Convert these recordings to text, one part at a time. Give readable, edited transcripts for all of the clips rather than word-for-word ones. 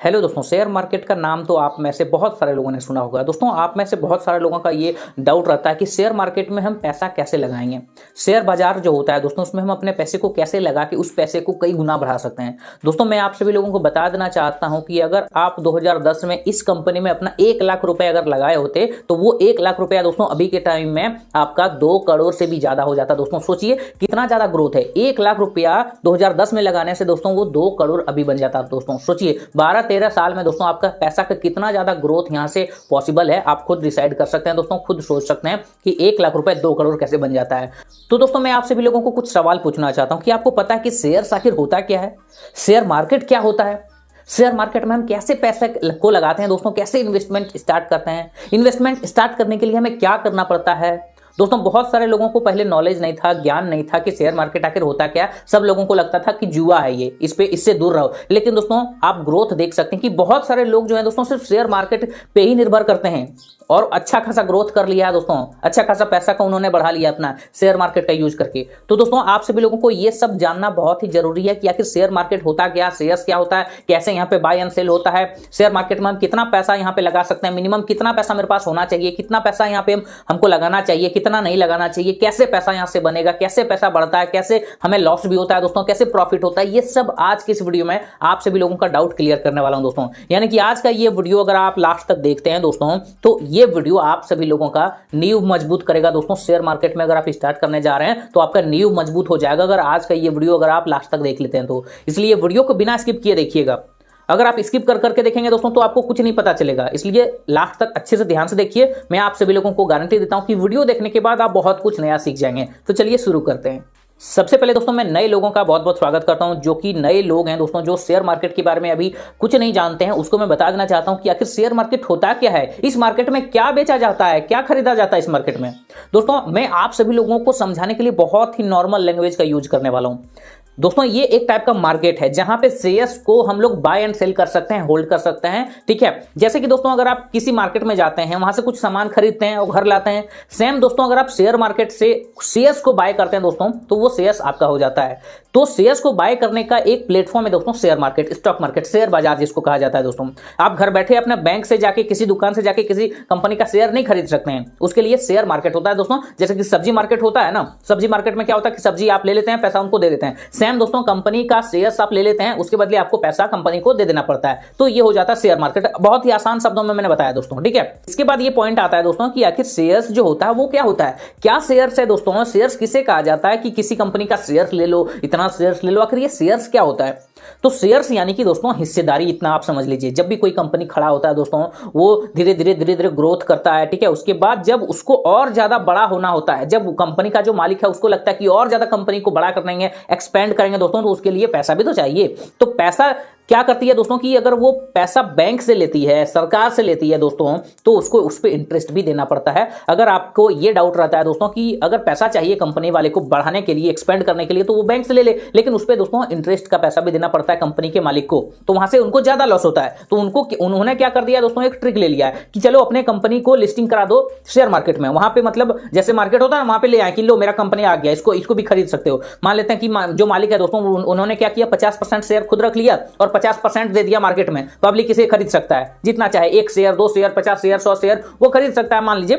Hello दोस्तों, share market का नाम तो आप में से बहुत सारे लोगों ने सुना होगा। दोस्तों, आप में से बहुत सारे लोगों का ये डाउट रहता है कि शेयर मार्केट में हम पैसा कैसे लगाएंगे। शेयर बाजार जो होता है दोस्तों, उसमें हम अपने पैसे को कैसे लगा के उस पैसे को कई गुना बढ़ा सकते हैं। दोस्तों, मैं आप सभी लोगों को बता देना चाहता हूं कि अगर आप 2010 में इस कंपनी में अपना 1 लाख रुपए अगर लगाए होते तो वो 1 लाख रुपया दोस्तों अभी के टाइम में आपका 2 करोड़ से भी ज्यादा हो जाता। दोस्तों सोचिए कितना ज्यादा ग्रोथ है। 1 लाख रुपया 2010 में लगाने से दोस्तों वो 2 करोड़ अभी बन जाता। दोस्तों सोचिए 12-13 साल में दोस्तों आपका पैसा का कितना ज्यादा ग्रोथ यहां से पॉसिबल है। आप खुद डिसाइड कर सकते हैं दोस्तों, खुद सोच सकते हैं कि 1 लाख रुपए 2 करोड़ कैसे बन जाता है। तो दोस्तों मैं आप सभी लोगों को कुछ सवाल पूछना चाहता हूं कि आपको पता है कि शेयर आखिर होता क्या है, शेयर मार्केट क्या होता है, शेयर मार्केट में हम कैसे पैसे को लगाते हैं दोस्तों, कैसे इन्वेस्टमेंट स्टार्ट करते हैं, इन्वेस्टमेंट स्टार्ट करने के लिए हमें क्या करना पड़ता है। दोस्तों बहुत सारे लोगों को पहले नॉलेज नहीं था, ज्ञान नहीं था कि शेयर मार्केट आखिर होता क्या। सब लोगों को लगता था कि जुआ है ये, इससे दूर रहो। लेकिन दोस्तों आप ग्रोथ देख सकते हैं कि बहुत सारे लोग जो है दोस्तों सिर्फ शेयर मार्केट पे ही निर्भर करते हैं और अच्छा खासा ग्रोथ कर लिया है दोस्तों, अच्छा खासा पैसा का उन्होंने बढ़ा लिया अपना शेयर मार्केट का यूज करके। तो दोस्तों आप सभी लोगों को ये सब जानना बहुत ही जरूरी है कि आखिर शेयर मार्केट होता क्या, शेयर्स क्या होता है, कैसे यहाँ पे बाय एंड सेल होता है, शेयर मार्केट में हम कितना पैसा यहाँ पे लगा सकते हैं, मिनिमम कितना पैसा मेरे पास होना चाहिए, कितना पैसा यहाँ पे हमको लगाना चाहिए, कितना नहीं लगाना चाहिए, कैसे पैसा यहाँ से बनेगा, कैसे पैसा बढ़ता है, कैसे हमें लॉस भी होता है दोस्तों, कैसे प्रॉफिट होता है। ये सब आज की इस वीडियो में आप सभी लोगों का डाउट क्लियर करने वाला हूं दोस्तों। यानी कि आज का ये वीडियो अगर आप लास्ट तक देखते हैं दोस्तों तो ये वीडियो आप सभी लोगों का नींव मजबूत करेगा दोस्तों। शेयर मार्केट में अगर आप स्टार्ट करने जा रहे हैं तो आपका नींव मजबूत हो जाएगा अगर आज का ये वीडियो अगर आप लास्ट तक देख लेते हैं तो। इसलिए वीडियो को बिना स्किप किए देखिएगा। अगर आप स्किप कर करके देखेंगे दोस्तों तो आपको कुछ नहीं पता चलेगा। इसलिए लास्ट तक अच्छे से ध्यान से देखिए। मैं आप सभी लोगों को गारंटी देता हूं कि वीडियो देखने के बाद आप बहुत कुछ नया सीख जाएंगे। तो चलिए शुरू करते हैं। सबसे पहले दोस्तों मैं नए लोगों का बहुत बहुत स्वागत करता हूं, जो कि नए लोग हैं दोस्तों, जो शेयर मार्केट के बारे में अभी कुछ नहीं जानते हैं। उसको मैं बता देना चाहता हूं कि आखिर शेयर मार्केट होता क्या है, इस मार्केट में क्या बेचा जाता है, क्या खरीदा जाता है इस मार्केट में। दोस्तों मैं आप सभी लोगों को समझाने के लिए बहुत ही नॉर्मल लैंग्वेज का यूज करने वाला हूं। दोस्तों ये एक टाइप का मार्केट है जहां पे शेयर्स को हम लोग बाय एंड सेल कर सकते हैं, होल्ड कर सकते हैं। ठीक है, जैसे कि दोस्तों अगर आप किसी मार्केट में जाते हैं, वहां से कुछ सामान खरीदते हैं और घर लाते हैं, सेम दोस्तों अगर आप शेयर मार्केट से शेयर्स को बाय करते हैं दोस्तों तो वो शेयर्स आपका हो जाता है। तो शेयर्स को बाय करने का एक प्लेटफॉर्म है दोस्तों share market, stock market, share बाजार जिसको कहा जाता है दोस्तों। आप घर बैठे अपने बैंक से जाके, किसी दुकान से जाके किसी कंपनी का शेयर नहीं खरीद सकते हैं, उसके लिए शेयर मार्केट होता है दोस्तों। जैसे कि सब्जी मार्केट होता है ना, सब्जी मार्केट में क्या होता है कि सब्जी आप ले लेते हैं, पैसा उनको दे देते हैं। सेम दोस्तों कंपनी का शेयर्स आप ले लेते हैं, उसके बदले आपको पैसा कंपनी को दे देना पड़ता है। तो ये हो जाता है शेयर मार्केट। बहुत ही आसान शब्दों में मैंने बताया दोस्तों। ठीक है, इसके बाद ये पॉइंट आता है दोस्तों कि आखिर शेयर्स जो होता है वो क्या होता है, क्या शेयर्स है दोस्तों। शेयर्स किसे कहा जाता है कि किसी कंपनी का शेयर्स ले लो, इतना शेयर्स ले लो। आखिर ये शेयर्स क्या होता है? तो शेयर्स यानी कि दोस्तों हिस्सेदारी, इतना आप समझ लीजिए। जब भी कोई कंपनी खड़ा होता है दोस्तों, वो धीरे धीरे ग्रोथ करता है। ठीक है, उसके बाद जब उसको और ज्यादा बड़ा होना होता है, जब कंपनी का जो मालिक है उसको लगता है कि और ज्यादा कंपनी को बड़ा करेंगे, एक्सपेंड करेंगे दोस्तों, तो उसके लिए पैसा भी तो चाहिए। तो पैसा क्या करती है दोस्तों कि अगर वो पैसा बैंक से लेती है, सरकार से लेती है दोस्तों, तो उसको उस पर इंटरेस्ट भी देना पड़ता है। अगर आपको ये डाउट रहता है दोस्तों कि अगर पैसा चाहिए कंपनी वाले को बढ़ाने के लिए, एक्सपेंड करने के लिए, तो वो बैंक से ले ले, लेकिन उस पर दोस्तों इंटरेस्ट का पैसा भी देना पड़ता है कंपनी के मालिक को, तो वहां से उनको ज्यादा लॉस होता है। तो उन्होंने क्या कर दिया दोस्तों, एक ट्रिक ले लिया है कि चलो अपने कंपनी को लिस्टिंग करा दो शेयर मार्केट में। वहां पे मतलब जैसे मार्केट होता है वहां पे ले आए कि लो मेरा कंपनी आ गया, इसको भी खरीद सकते हो। मान लेते हैं कि जो मालिक है दोस्तों उन्होंने क्या किया, 50% शेयर खुद रख लिया और 50% दे दिया मार्केट में। पब्लिक इसे खरीद सकता है जितना चाहे, 1 शेयर, 2 शेयर, 50 शेयर, 100 शेयर वो खरीद सकता है मान लीजिए।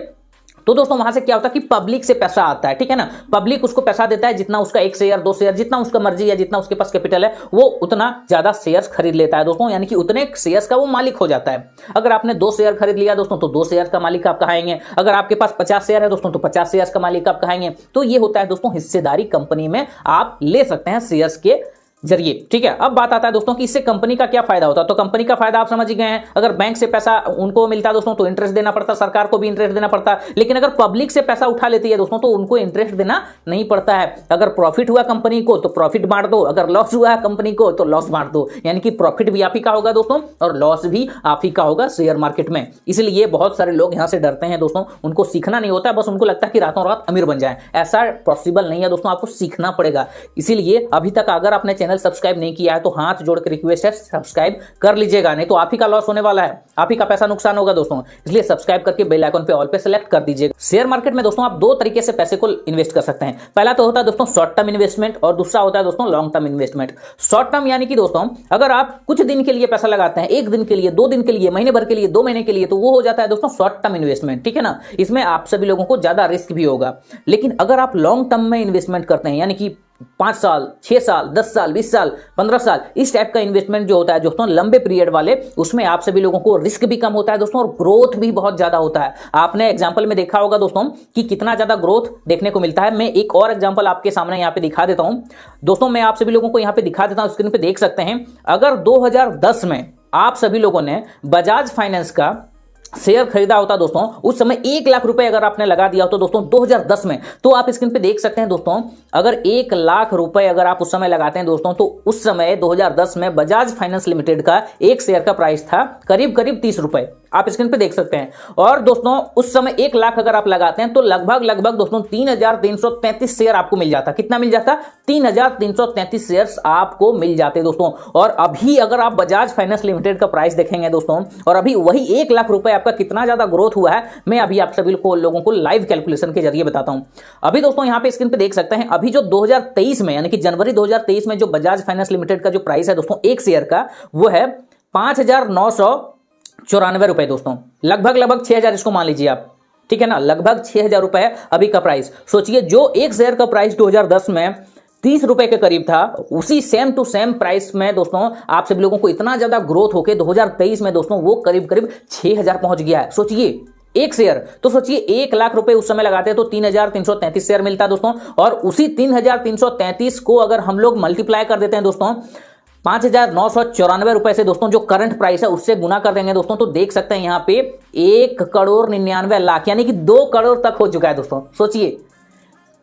तो दोस्तों वहां से क्या होता है कि पब्लिक से पैसा आता है। ठीक है ना, पब्लिक उसको पैसा देता है, जितना उसका 1 शेयर, 2 शेयर, जितना उसका मर्जी है, जितना उसके पास कैपिटल है, वो उतना ज्यादा शेयर्स खरीद लेता है दोस्तों। यानी कि उतने शेयर्स का वो मालिक हो जाता है। अगर आपने 2 शेयर खरीद लिया दोस्तों तो 2 शेयर का मालिक आप कहाएंगे। अगर आपके पास 50 शेयर है दोस्तों तो 50 शेयर का मालिक आप कहाएंगे। तो ये होता है दोस्तों हिस्सेदारी, कंपनी में आप ले सकते हैं शेयर्स के जरिए। ठीक है, अब बात आता है दोस्तों कि इससे कंपनी का क्या फायदा होता है। तो कंपनी का फायदा आप समझ गए हैं। अगर बैंक से पैसा उनको मिलता है दोस्तों तो इंटरेस्ट देना पड़ता, सरकार को भी इंटरेस्ट देना पड़ता है। लेकिन अगर पब्लिक से पैसा उठा लेती है दोस्तों तो उनको इंटरेस्ट देना नहीं पड़ता है। अगर प्रॉफिट हुआ कंपनी को तो प्रॉफिट बांट दो, अगर लॉस हुआ है कंपनी को तो लॉस बांट दो। यानी कि प्रॉफिट भी आप ही का होगा दोस्तों और लॉस भी आप ही का होगा शेयर मार्केट में। इसलिए बहुत सारे लोग यहां से डरते हैं दोस्तों, उनको सीखना नहीं होता, बस उनको लगता है कि रातों रात अमीर बन जाए। ऐसा पॉसिबल नहीं है दोस्तों, आपको सीखना पड़ेगा। इसीलिए अभी तक अगर आपने चैनल चैनल सब्सक्राइब नहीं किया है तो हाथ जोड़ के रिक्वेस्ट है, सब्सक्राइब कर लीजिएगा, नहीं तो आप ही का लॉस होने वाला है, आप ही का पैसा नुकसान होगा दोस्तों। इसलिए सब्सक्राइब करके बेल आइकन पे ऑल पे सेलेक्ट कर दीजिएगा। शेयर मार्केट में दोस्तों आप दो तरीके से पैसे को इन्वेस्ट कर सकते हैं। पहला तो होता है दोस्तों शॉर्ट टर्म इन्वेस्टमेंट और दूसरा होता है दोस्तों long term investment. Short term यानी कि दोस्तों अगर आप कुछ दिन के लिए पैसा लगाते हैं, एक दिन के लिए, 2 दिन के लिए, महीने भर के लिए, 2 महीने के लिए, तो वो हो जाता है दोस्तों शॉर्ट टर्म इन्वेस्टमेंट, ठीक है ना। इसमें आप सभी लोगों को ज्यादा रिस्क भी होगा। लेकिन अगर आप लॉन्ग टर्म में इन्वेस्टमेंट करते हैं, यानी कि 5 साल, 6 साल, 10 साल, 20 साल, 15 साल, इस टाइप का इन्वेस्टमेंट जो होता है दोस्तों लंबे पीरियड वाले, उसमें आप सभी लोगों को रिस्क भी कम होता है दोस्तों और ग्रोथ भी बहुत ज्यादा होता है। आपने एग्जांपल में देखा होगा दोस्तों कि कितना ज्यादा ग्रोथ देखने को मिलता है। मैं एक और एग्जांपल आपके सामने यहाँ पे दिखा देता हूं दोस्तों, मैं आप सभी लोगों को यहाँ पे दिखा देता हूं, स्क्रीन पे देख सकते हैं। अगर 2010 में आप सभी लोगों ने बजाज फाइनेंस का शेयर खरीदा होता दोस्तों, उस समय 1 लाख रुपए अगर आपने लगा दिया होता दोस्तों 2010 में, तो आप स्क्रीन पे देख सकते हैं दोस्तों, अगर 1 लाख रुपए अगर आप उस समय लगाते हैं दोस्तों, तो उस समय 2010 में बजाज फाइनेंस लिमिटेड का एक शेयर का प्राइस था करीब 30 रुपए, आप स्क्रीन पे देख सकते हैं। और दोस्तों उस समय 1 लाख अगर आप लगाते हैं तो लगभग दोस्तों 3333 शेयर आपको मिल जाता। कितना मिल जाता? 3333 शेयर्स आपको मिल जाते दोस्तों। और अभी अगर आप बजाज फाइनेंस लिमिटेड का प्राइस देखेंगे दोस्तों, और अभी वही 1 लाख रुपए आपका कितना ज्यादा ग्रोथ हुआ है, मैं अभी आप सभी लोगों को लाइव कैलकुलेशन के जरिए बताता हूं। अभी दोस्तों यहां पे स्क्रीन पे देख सकते हैं, अभी जो 2023 में यानी कि जनवरी 2023 में जो बजाज फाइनेंस लिमिटेड का जो प्राइस है दोस्तों एक शेयर का, वो है 5,994 रुपए दोस्तों, लगभग 6,000 इसको मान लीजिए आप, ठीक है ना, लगभग 6,000 रुपए है अभी का प्राइस। सोचिए जो एक शेयर का प्राइस 2010 में 30 रुपए के करीब था, उसी सेम टू सेम प्राइस में दोस्तों आप सभी लोगों को इतना ज्यादा ग्रोथ होके 2023 में दोस्तों वो करीब 6,000 पहुंच गया है। सोचिए एक शेयर, तो सोचिए 1 लाख रुपए उस समय लगाते हैं तो 3,333 शेयर मिलता है दोस्तों। और उसी 3,333 को अगर हम लोग मल्टीप्लाई कर देते हैं दोस्तों 5,994 रुपए से दोस्तों, जो करंट प्राइस है उससे गुना कर देंगे दोस्तों, तो देख सकते हैं यहां पे 1,99,00,000 यानी कि 2 करोड़ तक हो चुका है दोस्तों। सोचिए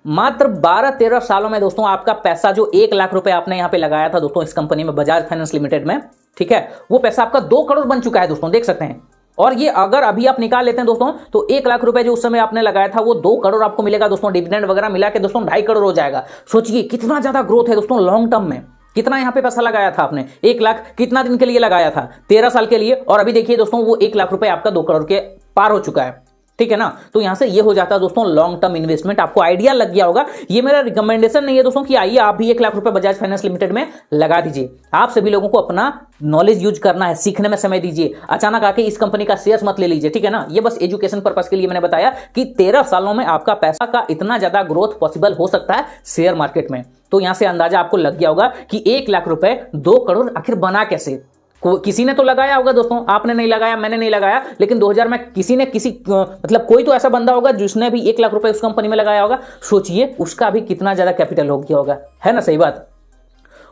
मात्र 12-13 सालों में दोस्तों आपका पैसा जो 1 लाख रुपए आपने यहां पे लगाया था दोस्तों इस कंपनी में बजाज फाइनेंस लिमिटेड में, ठीक है, वो पैसा आपका 2 करोड़ बन चुका है दोस्तों, देख सकते हैं। और ये अगर अभी आप निकाल लेते हैं दोस्तों तो 1 लाख रुपए जो उस समय आपने लगाया था वो 2 करोड़ आपको मिलेगा दोस्तों, डिविडेंड वगैरह मिला के दोस्तों 2.5 करोड़ हो जाएगा। सोचिए कितना ज्यादा ग्रोथ है दोस्तों लॉन्ग टर्म में। कितना यहां पे पैसा लगाया था आपने? 1 लाख कितना दिन के लिए लगाया था? 13 साल के लिए। और अभी देखिए दोस्तों वो 1 लाख रुपए आपका 2 करोड़ के पार हो चुका है, ठीक है ना। तो यहां से ये हो जाता है दोस्तों लॉन्ग टर्म इन्वेस्टमेंट। आपको आइडिया लग गया होगा। ये मेरा रिकमेंडेशन नहीं है दोस्तों कि आइए आप भी 1 लाख रुपए बजाज फाइनेंस लिमिटेड में लगा दीजिए। आप सभी लोगों को अपना नॉलेज यूज करना है, सीखने में समय दीजिए। अचानक आके इस कंपनी का शेयर्स मत ले लीजिए, ठीक है ना। ये बस एजुकेशन पर्पस के लिए मैंने बताया कि 13 सालों में आपका पैसा का इतना ज्यादा ग्रोथ पॉसिबल हो सकता है शेयर मार्केट में। तो यहां से अंदाजा आपको लग गया होगा कि 1 लाख रुपए 2 करोड़ आखिर बना कैसे। किसी ने तो लगाया होगा दोस्तों, आपने नहीं लगाया, मैंने नहीं लगाया, लेकिन 2000 में किसी ने मतलब कोई तो ऐसा बंदा होगा जिसने भी 1 लाख रुपए उस कंपनी में लगाया होगा। सोचिए उसका भी कितना ज्यादा कैपिटल हो गया होगा, है ना, सही बात।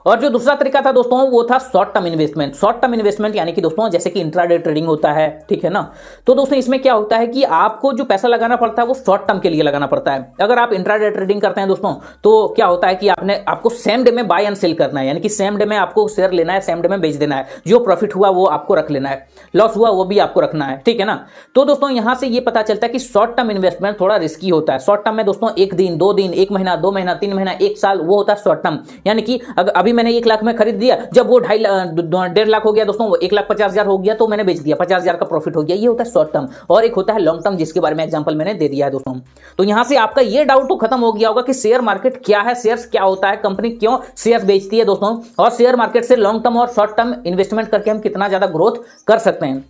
और जो दूसरा तरीका था दोस्तों वो था short term investment. Short term investment यानी कि दोस्तों जैसे कि इंट्राडे ट्रेडिंग होता है, ठीक है ना। तो दोस्तों इसमें क्या होता है कि आपको जो पैसा लगाना पड़ता है वो शॉर्ट टर्म के लिए लगाना पड़ता है। अगर आप इंट्राडे ट्रेडिंग करते हैं दोस्तों तो क्या होता है कि आपको सेम डे में बाय एंड सेल करना है, यानी कि सेम डे में आपको शेयर लेना है, सेम डे में बेच देना है। जो प्रॉफिट हुआ वो आपको रख लेना है, लॉस हुआ वो भी आपको रखना है, ठीक है ना। तो दोस्तों यहां से ये पता चलता है कि शॉर्ट टर्म इन्वेस्टमेंट थोड़ा रिस्की होता है। शॉर्ट टर्म में दोस्तों 1 दिन, 2 दिन, 1 महीना, 2 महीना, 3 महीना, 1 साल, वो होता है शॉर्ट टर्म। यानी कि अभी मैंने 1 लाख में खरीद दिया, जब वो 1.5 लाख हो गया दोस्तों, वो 1,50,000 हो गया तो मैंने बेच दिया, 50,000 का प्रॉफिट हो गया। ये होता है शॉर्ट टर्म। और एक होता है लॉन्ग टर्म, जिसके बारे में एग्जांपल मैंने दे दिया है दोस्तों। तो यहां से आपका ये डाउट तो खत्म हो गया होगा कि शेयर मार्केट क्या है, शेयर्स क्या होता है, कंपनी क्यों शेयर बेचती है दोस्तों, और शेयर मार्केट से लॉन्ग टर्म और शॉर्ट टर्म इन्वेस्टमेंट करके हम कितना ज्यादा ग्रोथ कर सकते हैं।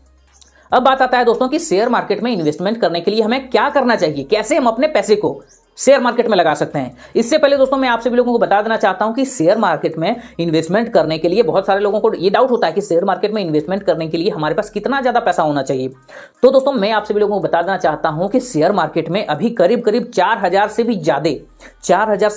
अब बात आता है दोस्तों कि शेयर मार्केट में इन्वेस्टमेंट करने के लिए हमें क्या करना चाहिए, कैसे हम अपने पैसे को शेयर मार्केट में लगा सकते हैं। इससे पहले दोस्तों मैं आप सभी लोगों को बता देना चाहता हूं कि शेयर मार्केट में इन्वेस्टमेंट करने के लिए बहुत सारे लोगों को ये डाउट होता है कि शेयर मार्केट में इन्वेस्टमेंट करने के लिए हमारे पास कितना ज्यादा पैसा होना चाहिए। तो दोस्तों मैं आप सभी लोगों को बता देना चाहता हूं कि शेयर मार्केट में अभी करीब 4,000 से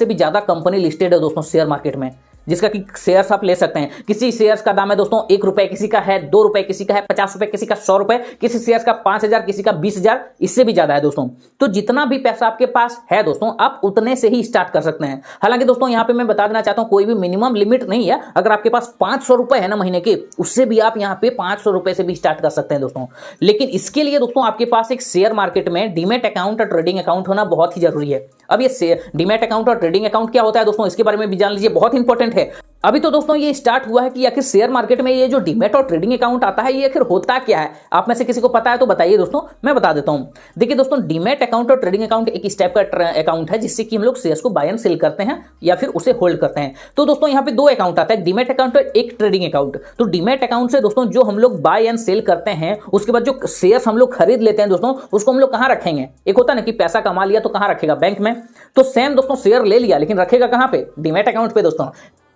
भी ज्यादा कंपनी लिस्टेड है दोस्तों शेयर मार्केट में, जिसका कि शेयर्स आप ले सकते हैं। किसी शेयर्स का दाम है दोस्तों 1 रुपए, किसी का है 2 रुपए, किसी का है 50 रुपए, किसी का 100 रुपए, किसी शेयर्स का 5,000, किसी का 20,000, इससे भी ज्यादा है दोस्तों। तो जितना भी पैसा आपके पास है दोस्तों आप उतने से ही स्टार्ट कर सकते हैं। हालांकि दोस्तों यहाँ पे मैं बता देना चाहता हूँ कोई भी मिनिमम लिमिट नहीं है। अगर आपके पास 500 रुपए है ना महीने के, उससे भी आप यहाँ पे 500 रुपए से भी स्टार्ट कर सकते हैं दोस्तों। लेकिन इसके लिए दोस्तों आपके पास एक शेयर मार्केट में डीमैट अकाउंट और ट्रेडिंग अकाउंट होना बहुत ही जरूरी है। अब ये डीमैट अकाउंट और ट्रेडिंग अकाउंट क्या होता है दोस्तों, इसके बारे में भी जान लीजिए, बहुत इंपॉर्टेंट है। अभी तो दोस्तों ये स्टार्ट हुआ है कि आखिर शेयर मार्केट में ये जो डीमैट और ट्रेडिंग अकाउंट आता है ये आखिर होता क्या है। आप में से किसी को पता है तो बताइए दोस्तों, मैं बता देता हूं। देखिए दोस्तों, डीमैट अकाउंट और ट्रेडिंग अकाउंट एक इस टाइप का अकाउंट है जिससे कि हम लोग शेयर्स को बाय एंड सेल करते हैं या फिर उसे होल्ड करते हैं। तो दोस्तों यहाँ पे दो अकाउंट आता है, एक डीमैट अकाउंट और एक ट्रेडिंग अकाउंट। तो डीमैट अकाउंट से दोस्तों जो हम लोग बाय एंड सेल करते हैं, उसके बाद जो शेयर्स हम लोग खरीद लेते हैं दोस्तों, उसको हम लोग कहां रखेंगे। एक होता है ना कि पैसा कमा लिया तो कहां रखेगा, बैंक में। तो सेम दोस्तों शेयर ले लिया लेकिन रखेगा कहां पे, डीमैट अकाउंट पे। दोस्तों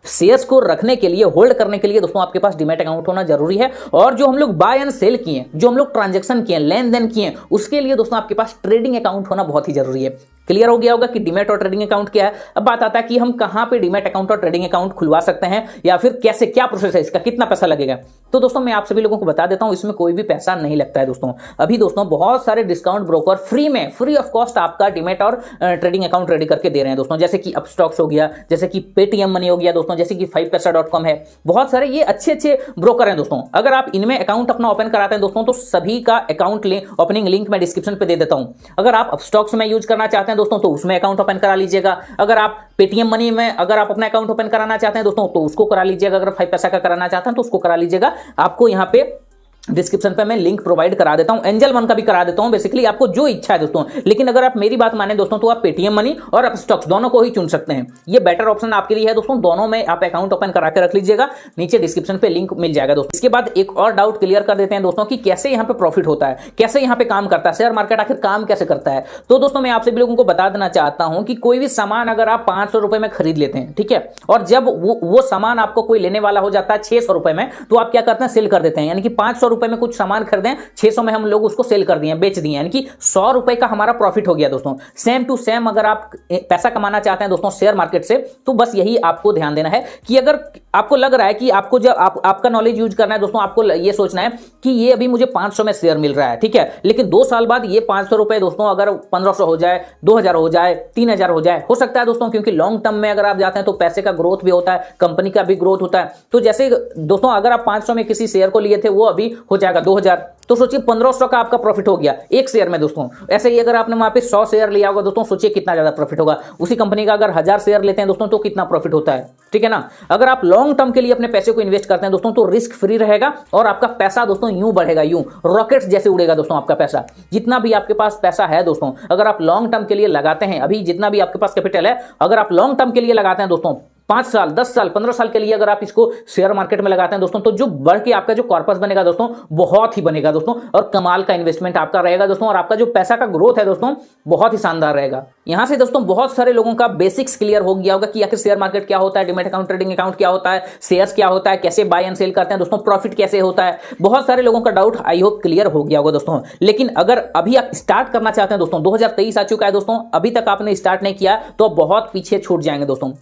शेयर्स को रखने के लिए, होल्ड करने के लिए दोस्तों आपके पास डीमैट अकाउंट होना जरूरी है। और जो हम लोग बाय एंड सेल किए, जो हम लोग ट्रांजैक्शन किए, लेन देन किए, उसके लिए दोस्तों आपके पास ट्रेडिंग अकाउंट होना बहुत ही जरूरी है। क्लियर हो गया होगा कि डीमैट और ट्रेडिंग अकाउंट क्या है। अब बात आता है कि हम कहां पे डीमैट अकाउंट और ट्रेडिंग अकाउंट खुलवा सकते हैं या फिर कैसे, क्या प्रोसेस है इसका, कितना पैसा लगेगा। तो दोस्तों मैं आप सभी लोगों को बता देता हूं, इसमें कोई भी पैसा नहीं लगता है दोस्तों। अभी दोस्तों बहुत सारे डिस्काउंट ब्रोकर फ्री में, फ्री ऑफ कॉस्ट आपका डीमैट और ट्रेडिंग अकाउंट रेडी करके दे रहे हैं दोस्तों। जैसे कि अपस्टॉक्स हो गया, जैसे कि पेटीएम मनी हो गया दोस्तों, जैसे कि 5paisa.com है। बहुत सारे ये अच्छे अच्छे ब्रोकर हैं दोस्तों। अगर आप इनमें अकाउंट अपना ओपन कराते हैं दोस्तों, तो सभी का अकाउंट ओपनिंग लिंक मैं डिस्क्रिप्शन पे दे देता हूं। अगर आप अपस्टॉक्स में यूज करना चाहते हैं दोस्तों तो उसमें अकाउंट ओपन करा लीजिएगा। अगर आप पेटीएम मनी में अगर आप अपना अकाउंट ओपन कराना चाहते हैं दोस्तों तो उसको करा लीजिएगा। अगर 5paisa का कराना चाहते हैं तो उसको करा लीजिएगा। आपको यहां पे डिस्क्रिप्शन पे मैं लिंक प्रोवाइड करा देता हूं, एंजल वन का भी करा देता हूं, बेसिकली आपको जो इच्छा है दोस्तों। लेकिन अगर आप मेरी बात माने दोस्तों तो आप पेटीएम मनी और अपस्टॉक्स दोनों को ही चुन सकते हैं। ये बेटर ऑप्शन आपके लिए है दोस्तों। दोनों में आप अकाउंट ओपन करा के रख लीजिएगा, नीचे डिस्क्रिप्शन पे लिंक मिल जाएगा दोस्तों। इसके बाद एक और डाउट क्लियर कर देते हैं दोस्तों कि कैसे यहाँ पे प्रॉफिट होता है, कैसे यहाँ पे काम करता है, शेयर मार्केट आखिर काम कैसे करता है। तो दोस्तों मैं आप सभी लोगों को बता देना चाहता हूं कि कोई भी सामान अगर आप 500 रुपए में खरीद लेते हैं, ठीक है, और जब वो सामान आपको कोई लेने वाला हो जाता है 600 रुपए में, तो आप क्या करते हैं, सेल कर देते हैं। यानी कि 500 रुपए में कुछ सामान खरीदें, 600 में हम लोग उसको सेल कर दिए, बेच दिए, यानी कि 100 रुपए का हमारा प्रॉफिट हो गया दोस्तों। सेम टू सेम अगर आप पैसा कमाना चाहते हैं दोस्तों शेयर मार्केट से, तो बस यही आपको ध्यान देना है कि अगर आपको लग रहा है कि आपको जब आपका नॉलेज यूज करना है दोस्तों, आपको ये सोचना है कि ये अभी मुझे 500 में शेयर मिल रहा है, ठीक है, लेकिन 2 साल बाद ये 500 रुपए दोस्तों अगर 1500 हो जाए, 2000 हो जाए, 3000 हो जाए, हो सकता है दोस्तों, क्योंकि लॉन्ग टर्म में अगर आप जाते हैं तो पैसे का ग्रोथ भी होता है, कंपनी का भी ग्रोथ होता है। तो जैसे दोस्तों अगर आप 500 में किसी शेयर को लिए थे, वो अभी हो जाएगा 2000, तो सोचिए 1500 का आपका प्रॉफिट हो गया एक शेयर में दोस्तों। ऐसे ही अगर आपने वहां पे 100 शेयर लिया होगा दोस्तों, सोचिए कितना ज्यादा प्रॉफिट होगा। उसी कंपनी का अगर 1000 शेयर लेते हैं दोस्तों तो कितना प्रॉफिट होता है, ठीक है ना। अगर आप लॉन्ग टर्म के लिए अपने पैसे को इन्वेस्ट करते हैं दोस्तों तो रिस्क फ्री रहेगा और आपका पैसा दोस्तों यूं बढ़ेगा, यूं रॉकेट्स जैसे उड़ेगा दोस्तों आपका पैसा। जितना भी आपके पास पैसा है दोस्तों, अगर आप लॉन्ग टर्म के लिए लगाते हैं, अभी जितना भी आपके पास कैपिटल है, अगर आप लॉन्ग टर्म के लिए लगाते हैं दोस्तों, 5 साल, 10 साल, 15 साल के लिए अगर आप इसको शेयर मार्केट में लगाते हैं दोस्तों, तो जो बढ़ के आपका जो कॉर्पस बनेगा दोस्तों, बहुत ही बनेगा दोस्तों, और कमाल का इन्वेस्टमेंट आपका रहेगा दोस्तों, और आपका जो पैसा का ग्रोथ है दोस्तों बहुत ही शानदार रहेगा। यहां से दोस्तों बहुत सारे लोगों का बेसिक्स क्लियर हो गया होगा कि आखिर शेयर मार्केट क्या होता है, डीमैट अकाउंट, ट्रेडिंग अकाउंट क्या होता है, शेयर्स क्या होता है, कैसे बाय एंड सेल करते हैं दोस्तों, प्रॉफिट कैसे होता है। बहुत सारे लोगों का डाउट आई होप क्लियर हो गया होगा दोस्तों। लेकिन अगर अभी आप स्टार्ट करना चाहते हैं दोस्तों, 2023 आ चुका है दोस्तों, अभी तक आपने स्टार्ट नहीं किया तो बहुत पीछे छूट जाएंगे दोस्तों।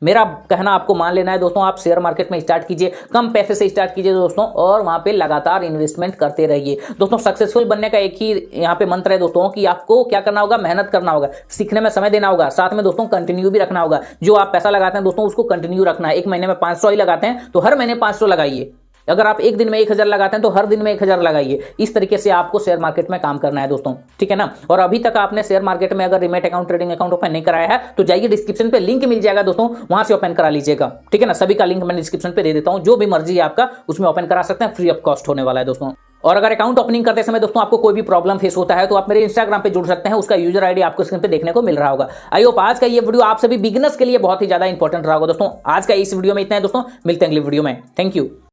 मेरा कहना आपको मान लेना है दोस्तों, आप शेयर मार्केट में स्टार्ट कीजिए, कम पैसे से स्टार्ट कीजिए दोस्तों, और वहां पे लगातार इन्वेस्टमेंट करते रहिए दोस्तों। सक्सेसफुल बनने का एक ही यहाँ पे मंत्र है दोस्तों कि आपको क्या करना होगा, मेहनत करना होगा, सीखने में समय देना होगा, साथ में दोस्तों कंटिन्यू भी रखना होगा। जो आप पैसा लगाते हैं दोस्तों उसको कंटिन्यू रखना है। एक महीने में 500 ही लगाते हैं तो हर महीने 500 लगाइए। अगर आप एक दिन में 1000 लगाते हैं तो हर दिन में 1000 लगाइए। इस तरीके से आपको शेयर मार्केट में काम करना है दोस्तों, ठीक है ना। और अभी तक आपने शेयर मार्केट में अगर demat account, trading account open नहीं कराया है तो जाइए, डिस्क्रिप्शन पे लिंक मिल जाएगा दोस्तों, वहां से ओपन करा लीजिएगा, ठीक है ना। सभी का लिंक मैं डिस्क्रिप्शन पे दे देता हूं, जो भी मर्जी है आपका उसमें ओपन करा सकते हैं, फ्री ऑफ कॉस्ट होने वाला है दोस्तों। और अगर अकाउंट ओपनिंग करते समय दोस्तों आपको कोई भी प्रॉब्लम फेस होता है तो आप मेरे इंस्टाग्राम पे जुड़ सकते हैं, उसका यूजर आईडी आपको स्क्रीन पे देखने को मिल रहा होगा। आई होप आज का ये वीडियो आप सभी बिगिनर्स के लिए बहुत ही ज्यादा इंपॉर्टेंट रहा होगा दोस्तों। आज का इस वीडियो में इतना है दोस्तों, मिलते हैं अगली वीडियो में। Thank you.